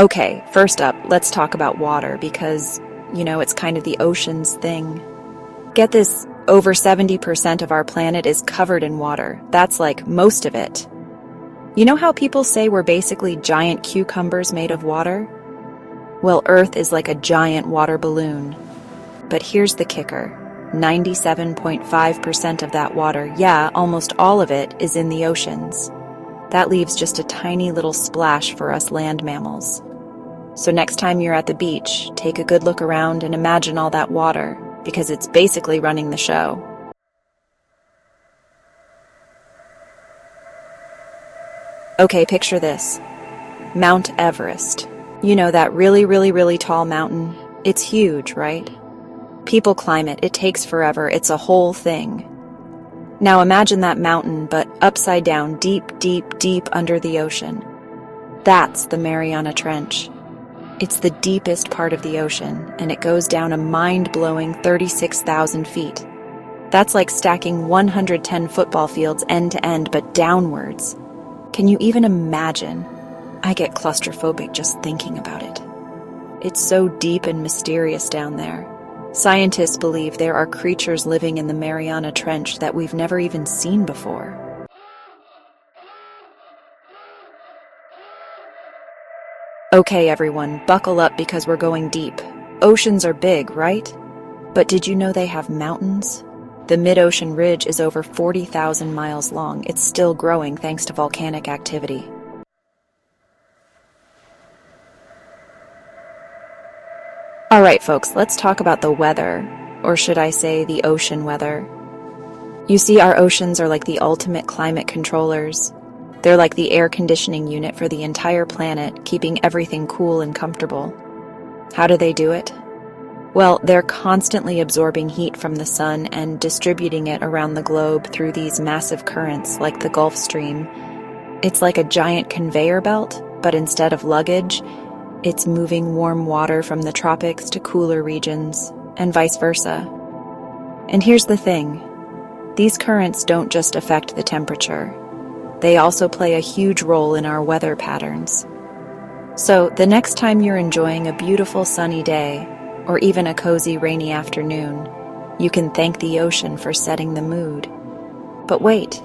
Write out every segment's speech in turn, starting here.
Okay, first up, let's talk about water because, it's kind of the ocean's thing. Get this, over 70% of our planet is covered in water. That's like most of it. You know how people say we're basically giant cucumbers made of water? Well, Earth is like a giant water balloon. But here's the kicker. 97.5% of that water, yeah, almost all of it, is in the oceans. That leaves just a tiny little splash for us land mammals. So next time you're at the beach, take a good look around and imagine all that water, because it's basically running the show. Okay, picture this. Mount Everest. You know that really, really, really tall mountain? It's huge, right? People climb it. It takes forever. It's a whole thing. Now imagine that mountain, but upside down, deep, deep, deep under the ocean. That's the Mariana Trench. It's the deepest part of the ocean, and it goes down a mind-blowing 36,000 feet. That's like stacking 110 football fields end to end, but downwards. Can you even imagine? I get claustrophobic just thinking about it. It's so deep and mysterious down there. Scientists believe there are creatures living in the Mariana Trench that we've never even seen before. Okay, everyone, buckle up because we're going deep. Oceans are big, right? But did you know they have mountains? The mid-ocean ridge is over 40,000 miles long. It's still growing thanks to volcanic activity. All right, folks, let's talk about the weather, or should I say the ocean weather. You see, our oceans are like the ultimate climate controllers. They're like the air conditioning unit for the entire planet, keeping everything cool and comfortable. How do they do it? Well, they're constantly absorbing heat from the sun and distributing it around the globe through these massive currents like the Gulf Stream. It's like a giant conveyor belt, but instead of luggage, it's moving warm water from the tropics to cooler regions, and vice versa. And here's the thing. These currents don't just affect the temperature. They also play a huge role in our weather patterns. So, the next time you're enjoying a beautiful sunny day, or even a cozy rainy afternoon, you can thank the ocean for setting the mood. But wait,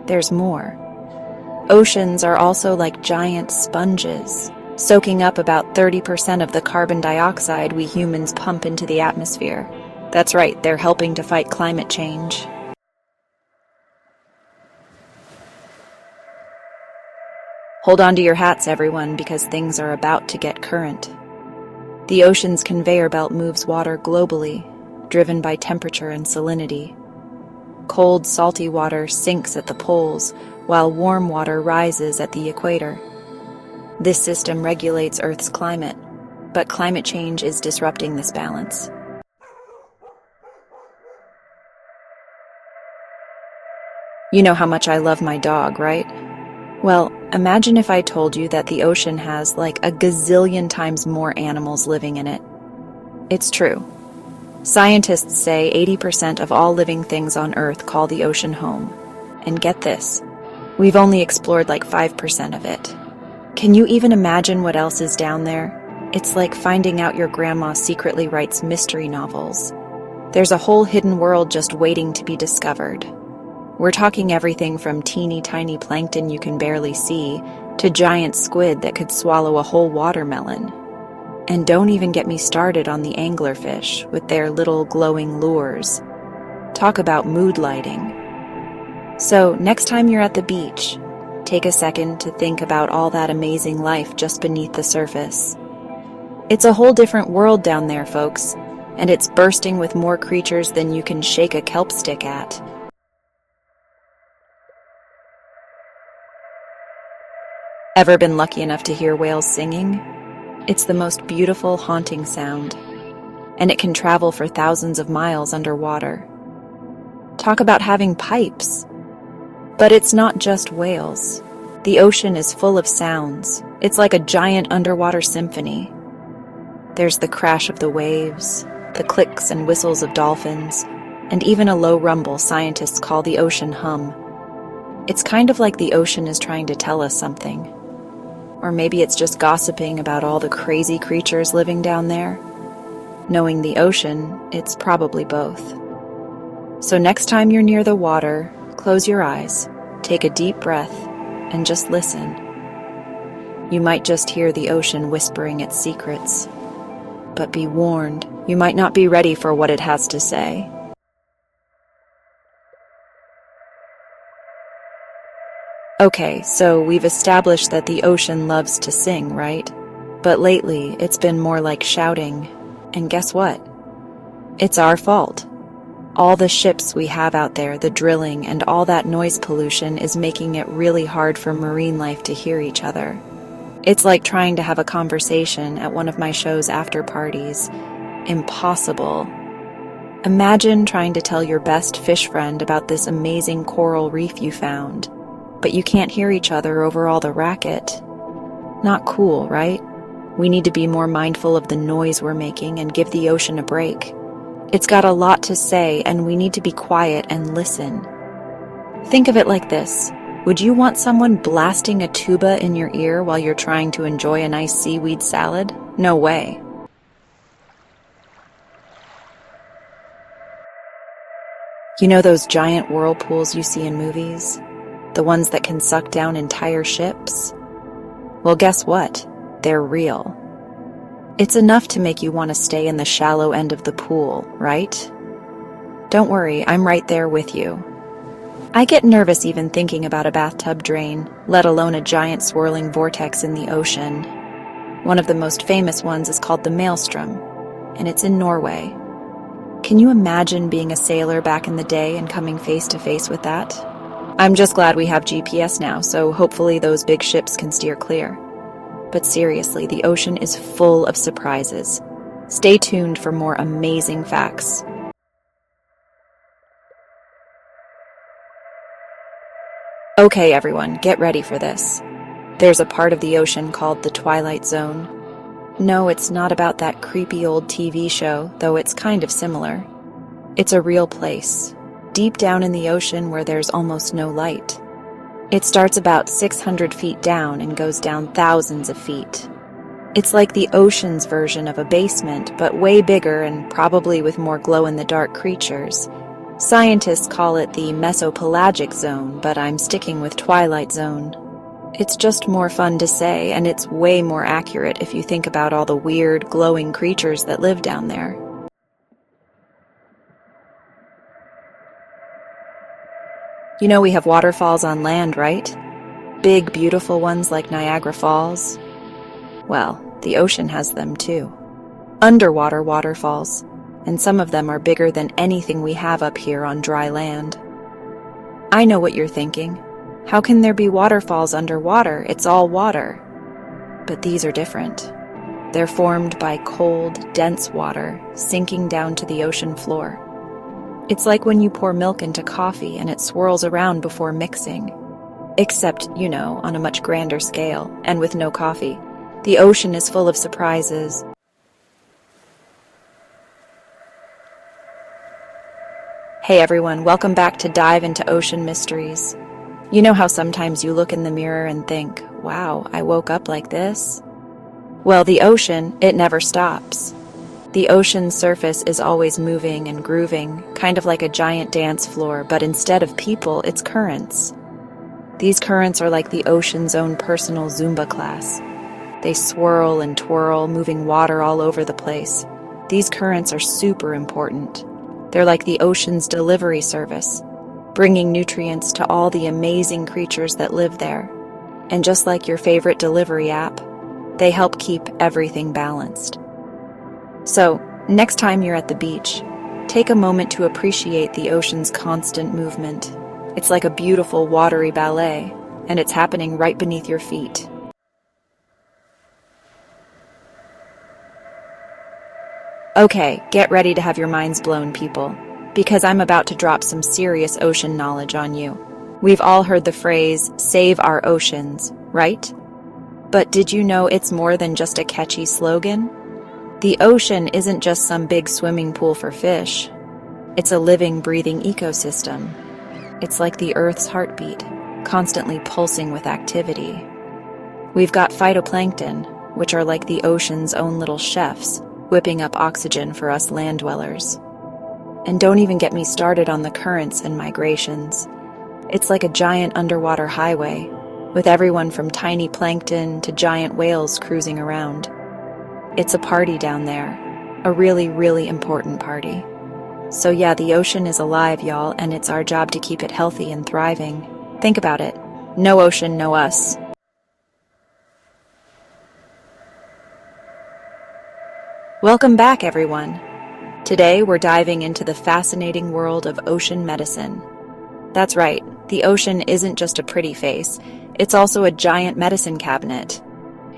there's more. Oceans are also like giant sponges, soaking up about 30% of the carbon dioxide we humans pump into the atmosphere. That's right, they're helping to fight climate change. Hold on to your hats, everyone, because things are about to get current. The ocean's conveyor belt moves water globally, driven by temperature and salinity. Cold, salty water sinks at the poles, while warm water rises at the equator. This system regulates Earth's climate, but climate change is disrupting this balance. You know how much I love my dog, right? Well, imagine if I told you that the ocean has like a gazillion times more animals living in it. It's true. Scientists say 80% of all living things on Earth call the ocean home. And get this, we've only explored like 5% of it. Can you even imagine what else is down there? It's like finding out your grandma secretly writes mystery novels. There's a whole hidden world just waiting to be discovered. We're talking everything from teeny tiny plankton you can barely see to giant squid that could swallow a whole watermelon. And don't even get me started on the anglerfish with their little glowing lures. Talk about mood lighting. So next time you're at the beach, take a second to think about all that amazing life just beneath the surface. It's a whole different world down there, folks, and it's bursting with more creatures than you can shake a kelp stick at. Ever been lucky enough to hear whales singing? It's the most beautiful, haunting sound, and it can travel for thousands of miles underwater. Talk about having pipes. But it's not just whales. The ocean is full of sounds. It's like a giant underwater symphony. There's the crash of the waves, the clicks and whistles of dolphins, and even a low rumble scientists call the ocean hum. It's kind of like the ocean is trying to tell us something. Or maybe it's just gossiping about all the crazy creatures living down there. Knowing the ocean, it's probably both. So next time you're near the water, close your eyes, take a deep breath, and just listen. You might just hear the ocean whispering its secrets. But be warned, you might not be ready for what it has to say. Okay, so we've established that the ocean loves to sing, right? But lately, it's been more like shouting. And guess what? It's our fault. All the ships we have out there, the drilling, and all that noise pollution is making it really hard for marine life to hear each other. It's like trying to have a conversation at one of my show's after parties. Impossible. Imagine trying to tell your best fish friend about this amazing coral reef you found, but you can't hear each other over all the racket. Not cool, right? We need to be more mindful of the noise we're making and give the ocean a break. It's got a lot to say, and we need to be quiet and listen. Think of it like this. Would you want someone blasting a tuba in your ear while you're trying to enjoy a nice seaweed salad? No way. You know those giant whirlpools you see in movies? The ones that can suck down entire ships? Well, guess what? They're real. It's enough to make you want to stay in the shallow end of the pool, right? Don't worry, I'm right there with you. I get nervous even thinking about a bathtub drain, let alone a giant swirling vortex in the ocean. One of the most famous ones is called the Maelstrom, and it's in Norway. Can you imagine being a sailor back in the day and coming face to face with that? I'm just glad we have GPS now, so hopefully those big ships can steer clear. But seriously, the ocean is full of surprises. Stay tuned for more amazing facts. Okay, everyone, get ready for this. There's a part of the ocean called the Twilight Zone. No, it's not about that creepy old TV show, though it's kind of similar. It's a real place, deep down in the ocean where there's almost no light. It starts about 600 feet down and goes down thousands of feet. It's like the ocean's version of a basement, but way bigger and probably with more glow-in-the-dark creatures. Scientists call it the Mesopelagic Zone, but I'm sticking with Twilight Zone. It's just more fun to say, and it's way more accurate if you think about all the weird, glowing creatures that live down there. You know we have waterfalls on land, right? Big, beautiful ones like Niagara Falls. Well, the ocean has them too. Underwater waterfalls, and some of them are bigger than anything we have up here on dry land. I know what you're thinking. How can there be waterfalls underwater? It's all water. But these are different. They're formed by cold, dense water sinking down to the ocean floor. It's like when you pour milk into coffee and it swirls around before mixing. Except, on a much grander scale, and with no coffee. The ocean is full of surprises. Hey everyone, welcome back to Dive into Ocean Mysteries. You know how sometimes you look in the mirror and think, wow, I woke up like this? Well, the ocean, it never stops. The ocean's surface is always moving and grooving, kind of like a giant dance floor, but instead of people, it's currents. These currents are like the ocean's own personal Zumba class. They swirl and twirl, moving water all over the place. These currents are super important. They're like the ocean's delivery service, bringing nutrients to all the amazing creatures that live there. And just like your favorite delivery app, they help keep everything balanced. So, next time you're at the beach, take a moment to appreciate the ocean's constant movement. It's like a beautiful watery ballet, and it's happening right beneath your feet. Okay, get ready to have your minds blown, people, because I'm about to drop some serious ocean knowledge on you. We've all heard the phrase, save our oceans, right? But did you know it's more than just a catchy slogan? The ocean isn't just some big swimming pool for fish. It's a living, breathing ecosystem. It's like the Earth's heartbeat, constantly pulsing with activity. We've got phytoplankton, which are like the ocean's own little chefs, whipping up oxygen for us land dwellers. And don't even get me started on the currents and migrations. It's like a giant underwater highway, with everyone from tiny plankton to giant whales cruising around. It's a party down there, a really, really important party. So yeah, the ocean is alive, y'all, and it's our job to keep it healthy and thriving. Think about it. No ocean, no us. Welcome back, everyone. Today, we're diving into the fascinating world of ocean medicine. That's right, the ocean isn't just a pretty face, it's also a giant medicine cabinet.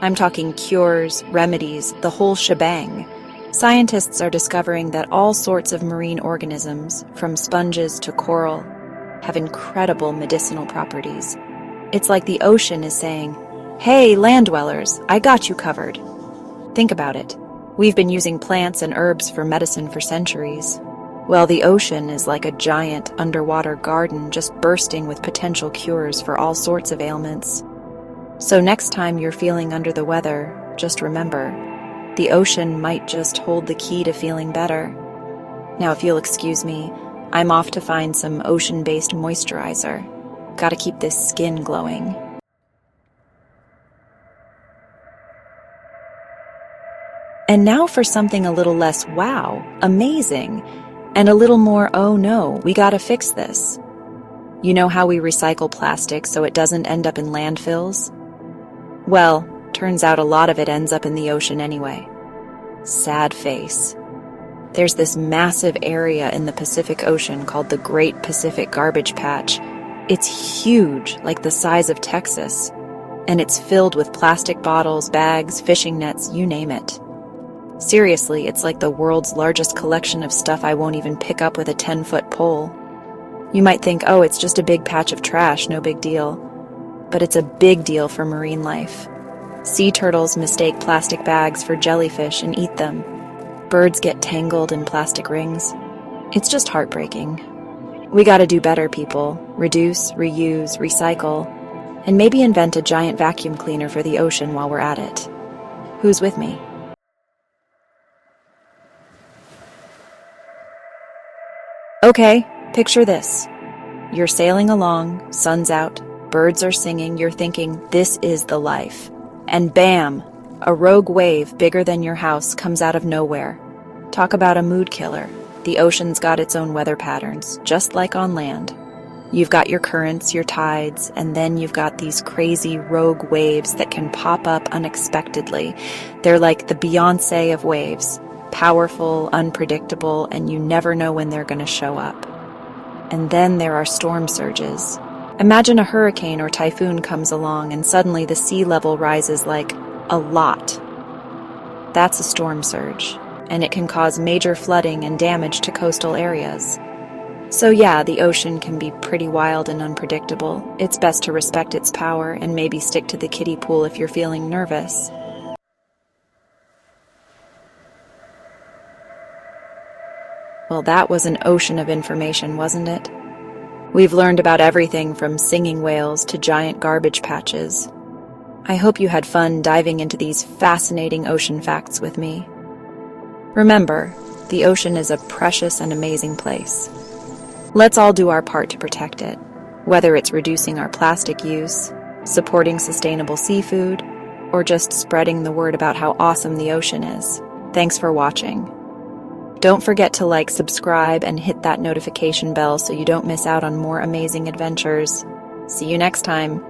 I'm talking cures, remedies, the whole shebang. Scientists are discovering that all sorts of marine organisms, from sponges to coral, have incredible medicinal properties. It's like the ocean is saying, "Hey, land dwellers, I got you covered." Think about it. We've been using plants and herbs for medicine for centuries. Well, the ocean is like a giant underwater garden just bursting with potential cures for all sorts of ailments. So next time you're feeling under the weather, just remember, the ocean might just hold the key to feeling better. Now, if you'll excuse me, I'm off to find some ocean-based moisturizer. Gotta keep this skin glowing. And now for something a little less wow, amazing, and a little more oh no, we gotta fix this. You know how we recycle plastic so it doesn't end up in landfills? Well, turns out a lot of it ends up in the ocean anyway. Sad face. There's this massive area in the Pacific Ocean called the Great Pacific Garbage Patch. It's huge, like the size of Texas, and it's filled with plastic bottles, bags, fishing nets, you name it. Seriously, it's like the world's largest collection of stuff I won't even pick up with a 10-foot pole. You might think, oh, it's just a big patch of trash, no big deal. But it's a big deal for marine life. Sea turtles mistake plastic bags for jellyfish and eat them. Birds get tangled in plastic rings. It's just heartbreaking. We gotta do better, people. Reduce, reuse, recycle, and maybe invent a giant vacuum cleaner for the ocean while we're at it. Who's with me? Okay, picture this. You're sailing along, sun's out, birds are singing, you're thinking, this is the life. And bam! A rogue wave bigger than your house comes out of nowhere. Talk about a mood killer. The ocean's got its own weather patterns, just like on land. You've got your currents, your tides, and then you've got these crazy rogue waves that can pop up unexpectedly. They're like the Beyoncé of waves. Powerful, unpredictable, and you never know when they're going to show up. And then there are storm surges. Imagine a hurricane or typhoon comes along and suddenly the sea level rises like a lot. That's a storm surge, and it can cause major flooding and damage to coastal areas. So yeah, the ocean can be pretty wild and unpredictable. It's best to respect its power and maybe stick to the kiddie pool if you're feeling nervous. Well, that was an ocean of information, wasn't it? We've learned about everything from singing whales to giant garbage patches. I hope you had fun diving into these fascinating ocean facts with me. Remember, the ocean is a precious and amazing place. Let's all do our part to protect it, whether it's reducing our plastic use, supporting sustainable seafood, or just spreading the word about how awesome the ocean is. Thanks for watching. Don't forget to like, subscribe, and hit that notification bell so you don't miss out on more amazing adventures. See you next time.